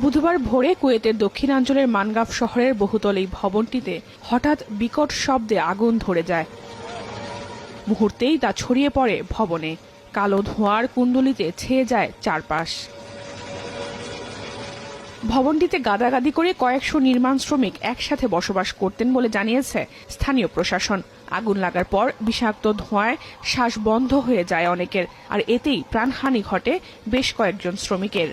বুধবার ভোরে কুয়েতের দক্ষিণাঞ্চলের মানগাফ শহরের বহুতল এই ভবনটিতে হঠাৎ বিকট শব্দে আগুন ধরে যায়। মুহূর্তেই তা ছড়িয়ে পড়ে ভবনে। কালো ধোঁয়ার কুণ্ডলিতে ছেয়ে যায় চারপাশ। ভবনটিতে গাদাগাদি করে কয়েকশো নির্মাণ শ্রমিক একসাথে বসবাস করতেন বলে জানিয়েছে স্থানীয় প্রশাসন। আগুন লাগার পর বিষাক্ত ধোঁয়ায় শ্বাস বন্ধ হয়ে যায় অনেকের, আর এতেই প্রাণহানি ঘটে বেশ কয়েকজন শ্রমিকের।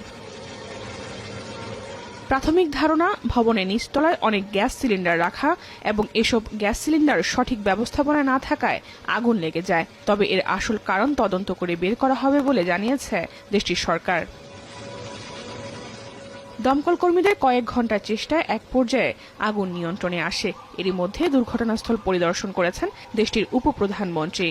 প্রাথমিক ধারণা, ভবনের নিচতলায় অনেক গ্যাস সিলিন্ডার রাখা এবং এসব গ্যাস সিলিন্ডার সঠিক ব্যবস্থাপনা না থাকায় আগুন লেগে যায়। তবে এর আসল কারণ তদন্ত করে বের করা হবে বলে জানিয়েছে দেশটির সরকার। দমকল কর্মীদের কয়েক ঘন্টার চেষ্টায় এক পর্যায়ে আগুন নিয়ন্ত্রণে আসে। এরই মধ্যে দুর্ঘটনাস্থল পরিদর্শন করেছেন দেশটির উপপ্রধানমন্ত্রী।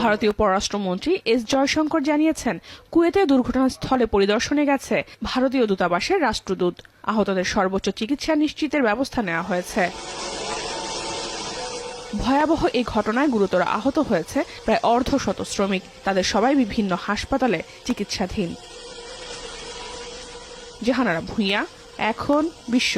ভারতীয় পররাষ্ট্রমন্ত্রী এস জয়শঙ্কর জানিয়েছেন, কুয়েতে দুর্ঘটনাস্থলে পরিদর্শনে গেছে ভারতীয় দূতাবাসের রাষ্ট্রদূত। আহতদের সর্বোচ্চ চিকিৎসা নিশ্চিতের ব্যবস্থা নেওয়া হয়েছে। ভয়াবহ এই ঘটনায় গুরুতর আহত হয়েছে প্রায় অর্ধশত শ্রমিক। তাদের সবাই বিভিন্ন হাসপাতালে চিকিৎসাধীন। জাহানারা ভূঁইয়া, এখন বিশ্ব।